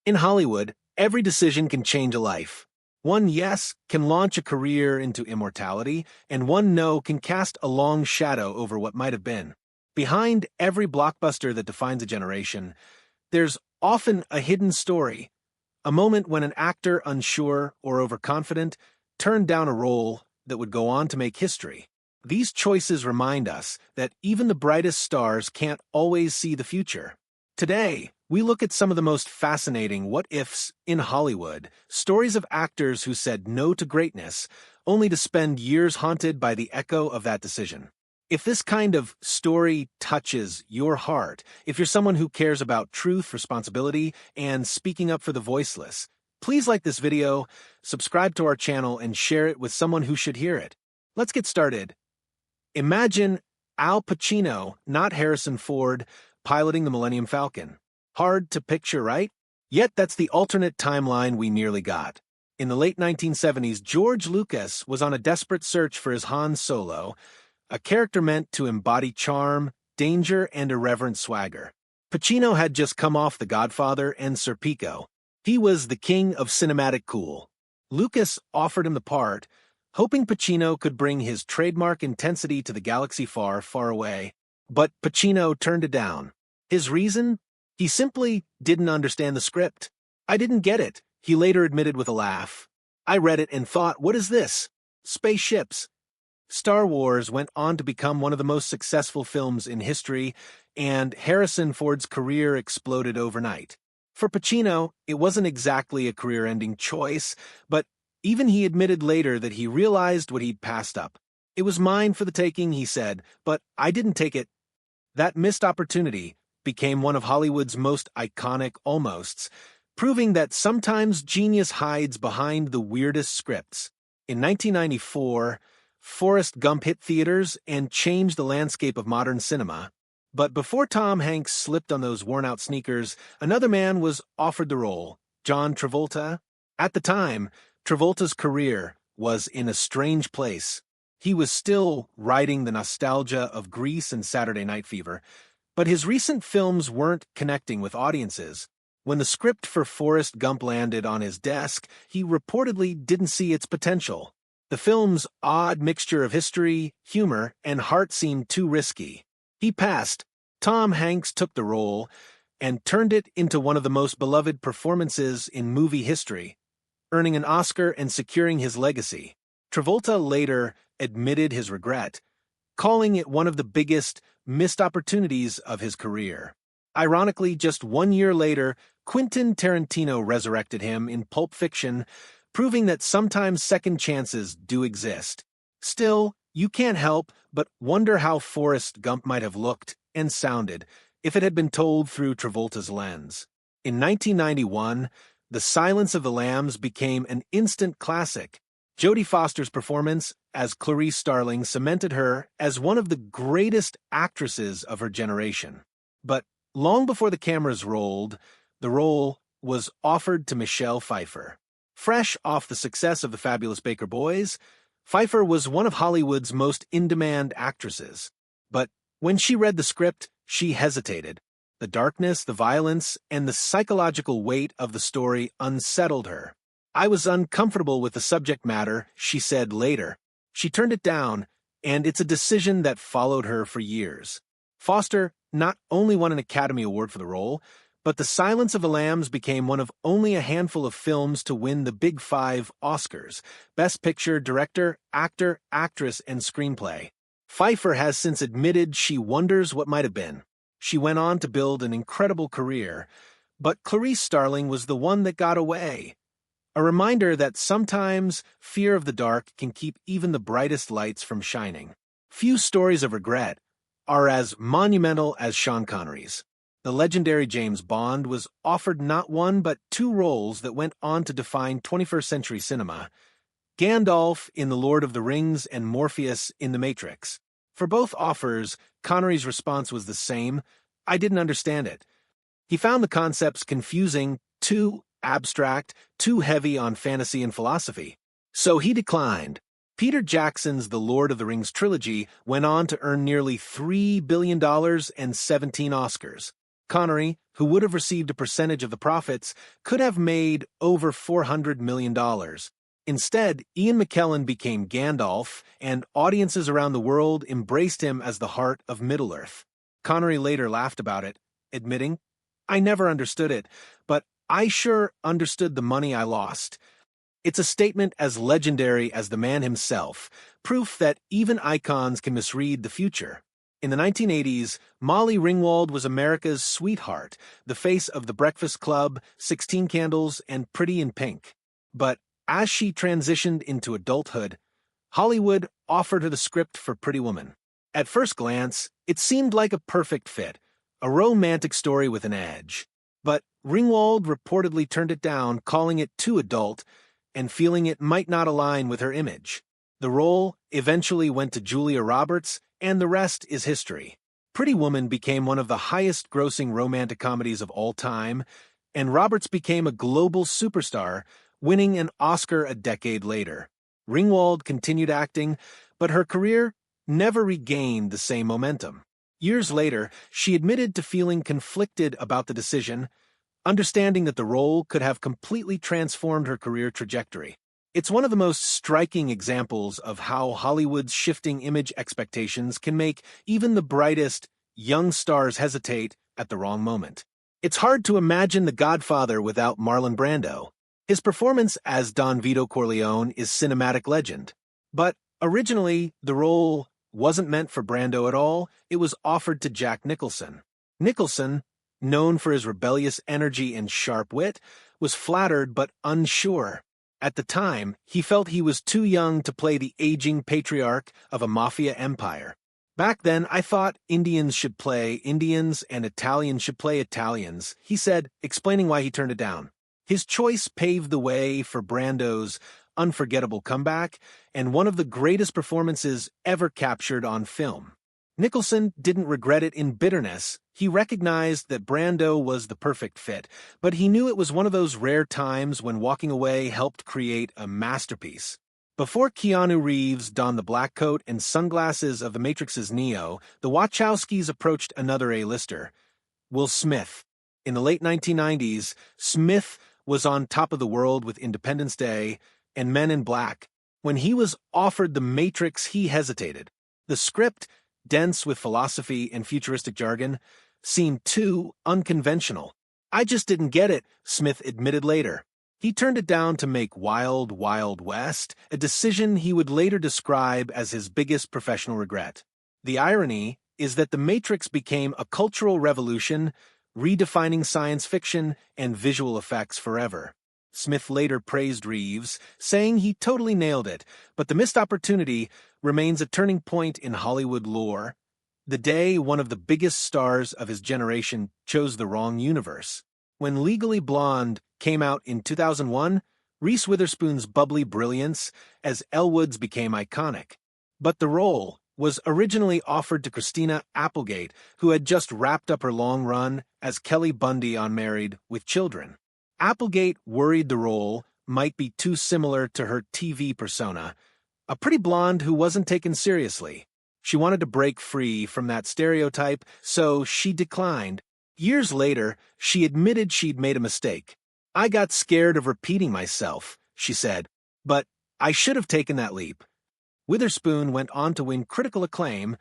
In Hollywood, every decision can change a life. One yes can launch a career into immortality, and one no can cast a long shadow over what might have been. Behind every blockbuster that defines a generation, there's often a hidden story, a moment when an actor unsure or overconfident turned down a role that would go on to make history. These choices remind us that even the brightest stars can't always see the future. Today, we look at some of the most fascinating what-ifs in Hollywood, stories of actors who said no to greatness, only to spend years haunted by the echo of that decision. If this kind of story touches your heart, if you're someone who cares about truth, responsibility, and speaking up for the voiceless, please like this video, subscribe to our channel, and share it with someone who should hear it. Let's get started. Imagine Al Pacino, not Harrison Ford, piloting the Millennium Falcon. Hard to picture, right? Yet that's the alternate timeline we nearly got. In the late 1970s, George Lucas was on a desperate search for his Han Solo, a character meant to embody charm, danger, and irreverent swagger. Pacino had just come off The Godfather and Serpico. He was the king of cinematic cool. Lucas offered him the part, hoping Pacino could bring his trademark intensity to the galaxy far, far away. But Pacino turned it down. His reason? He simply didn't understand the script. "I didn't get it," he later admitted with a laugh. "I read it and thought, what is this? Spaceships." Star Wars went on to become one of the most successful films in history, and Harrison Ford's career exploded overnight. For Pacino, it wasn't exactly a career-ending choice, but even he admitted later that he realized what he'd passed up. "It was mine for the taking," he said, "but I didn't take it." That missed opportunity became one of Hollywood's most iconic almosts, proving that sometimes genius hides behind the weirdest scripts. In 1994, Forrest Gump hit theaters and changed the landscape of modern cinema. But before Tom Hanks slipped on those worn-out sneakers, another man was offered the role, John Travolta. At the time, Travolta's career was in a strange place. He was still riding the nostalgia of Grease and Saturday Night Fever, but his recent films weren't connecting with audiences. When the script for Forrest Gump landed on his desk, he reportedly didn't see its potential. The film's odd mixture of history, humor, and heart seemed too risky. He passed. Tom Hanks took the role and turned it into one of the most beloved performances in movie history, earning an Oscar and securing his legacy. Travolta later admitted his regret, calling it one of the biggest missed opportunities of his career. Ironically, just 1 year later, Quentin Tarantino resurrected him in Pulp Fiction, proving that sometimes second chances do exist. Still, you can't help but wonder how Forrest Gump might have looked and sounded if it had been told through Travolta's lens. In 1991, The Silence of the Lambs became an instant classic. Jodie Foster's performance as Clarice Starling cemented her as one of the greatest actresses of her generation. But long before the cameras rolled, the role was offered to Michelle Pfeiffer. Fresh off the success of The Fabulous Baker Boys, Pfeiffer was one of Hollywood's most in-demand actresses. But when she read the script, she hesitated. The darkness, the violence, and the psychological weight of the story unsettled her. "I was uncomfortable with the subject matter," she said later. She turned it down, and it's a decision that followed her for years. Foster not only won an Academy Award for the role, but The Silence of the Lambs became one of only a handful of films to win the Big Five Oscars: Best Picture, Director, Actor, Actress, and Screenplay. Pfeiffer has since admitted she wonders what might have been. She went on to build an incredible career, but Clarice Starling was the one that got away. A reminder that sometimes fear of the dark can keep even the brightest lights from shining. Few stories of regret are as monumental as Sean Connery's. The legendary James Bond was offered not one but two roles that went on to define 21st century cinema: Gandalf in The Lord of the Rings and Morpheus in The Matrix. For both offers, Connery's response was the same: "I didn't understand it." He found the concepts confusing, too abstract, too heavy on fantasy and philosophy. So he declined. Peter Jackson's The Lord of the Rings trilogy went on to earn nearly $3 billion and 17 Oscars. Connery, who would have received a percentage of the profits, could have made over $400 million. Instead, Ian McKellen became Gandalf, and audiences around the world embraced him as the heart of Middle-earth. Connery later laughed about it, admitting, "I never understood it, but I sure understood the money I lost." It's a statement as legendary as the man himself, proof that even icons can misread the future. In the 1980s, Molly Ringwald was America's sweetheart, the face of The Breakfast Club, 16 Candles, and Pretty in Pink. But as she transitioned into adulthood, Hollywood offered her the script for Pretty Woman. At first glance, it seemed like a perfect fit, a romantic story with an edge. But Ringwald reportedly turned it down, calling it too adult and feeling it might not align with her image. The role eventually went to Julia Roberts, and the rest is history. Pretty Woman became one of the highest-grossing romantic comedies of all time, and Roberts became a global superstar, winning an Oscar a decade later. Ringwald continued acting, but her career never regained the same momentum. Years later, she admitted to feeling conflicted about the decision, understanding that the role could have completely transformed her career trajectory. It's one of the most striking examples of how Hollywood's shifting image expectations can make even the brightest, young stars hesitate at the wrong moment. It's hard to imagine The Godfather without Marlon Brando. His performance as Don Vito Corleone is cinematic legend. But originally, the role wasn't meant for Brando at all. It was offered to Jack Nicholson. Nicholson, known for his rebellious energy and sharp wit, was flattered but unsure. At the time, he felt he was too young to play the aging patriarch of a mafia empire. "Back then, I thought Indians should play Indians and Italians should play Italians," he said, explaining why he turned it down. His choice paved the way for Brando's unforgettable comeback and one of the greatest performances ever captured on film. Nicholson didn't regret it in bitterness. He recognized that Brando was the perfect fit, but he knew it was one of those rare times when walking away helped create a masterpiece. Before Keanu Reeves donned the black coat and sunglasses of The Matrix's Neo, the Wachowskis approached another A-lister, Will Smith. In the late 1990s, Smith was on top of the world with Independence Day and Men in Black. When he was offered The Matrix, he hesitated. The script, dense with philosophy and futuristic jargon, seemed too unconventional. "I just didn't get it," Smith admitted later. He turned it down to make Wild Wild West, a decision he would later describe as his biggest professional regret. The irony is that The Matrix became a cultural revolution, redefining science fiction and visual effects forever. Smith later praised Reeves, saying he totally nailed it, but the missed opportunity remains a turning point in Hollywood lore. The day one of the biggest stars of his generation chose the wrong universe. When Legally Blonde came out in 2001, Reese Witherspoon's bubbly brilliance as Elwood's became iconic. But the role was originally offered to Christina Applegate, who had just wrapped up her long run as Kelly Bundy on Married with Children. Applegate worried the role might be too similar to her TV persona, a pretty blonde who wasn't taken seriously. She wanted to break free from that stereotype, so she declined. Years later, she admitted she'd made a mistake. "I got scared of repeating myself," she said, "but I should have taken that leap." Witherspoon went on to win critical acclaim,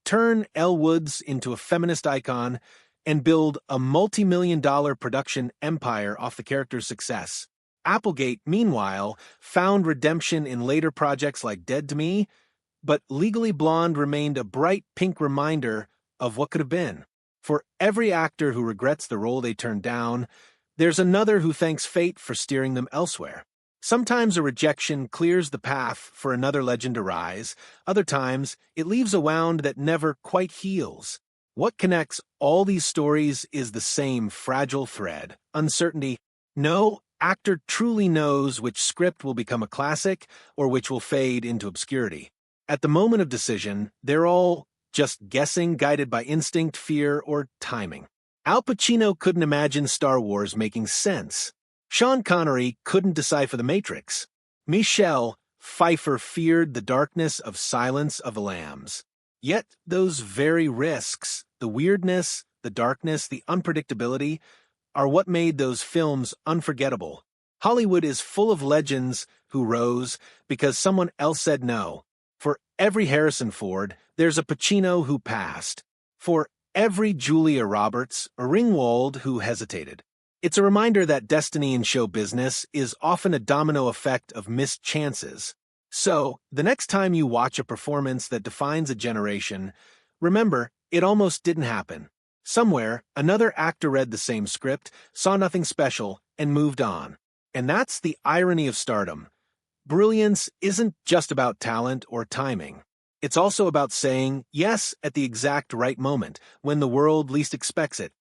turn Elle Woods into a feminist icon, and build a multi-million-dollar production empire off the character's success. Applegate, meanwhile, found redemption in later projects like Dead to Me, but Legally Blonde remained a bright pink reminder of what could have been. For every actor who regrets the role they turned down, there's another who thanks fate for steering them elsewhere. Sometimes a rejection clears the path for another legend to rise. Other times, it leaves a wound that never quite heals. What connects all these stories is the same fragile thread: uncertainty. No actor truly knows which script will become a classic or which will fade into obscurity. At the moment of decision, they're all just guessing, guided by instinct, fear, or timing. Al Pacino couldn't imagine Star Wars making sense. Sean Connery couldn't decipher The Matrix. Michelle Pfeiffer feared the darkness of Silence of the Lambs. Yet those very risks, the weirdness, the darkness, the unpredictability are what made those films unforgettable. Hollywood is full of legends who rose because someone else said no. For every Harrison Ford, there's a Pacino who passed. For every Julia Roberts, a Ringwald who hesitated. It's a reminder that destiny in show business is often a domino effect of missed chances. So, the next time you watch a performance that defines a generation, remember, it almost didn't happen. Somewhere, another actor read the same script, saw nothing special, and moved on. And that's the irony of stardom. Brilliance isn't just about talent or timing. It's also about saying yes at the exact right moment, when the world least expects it.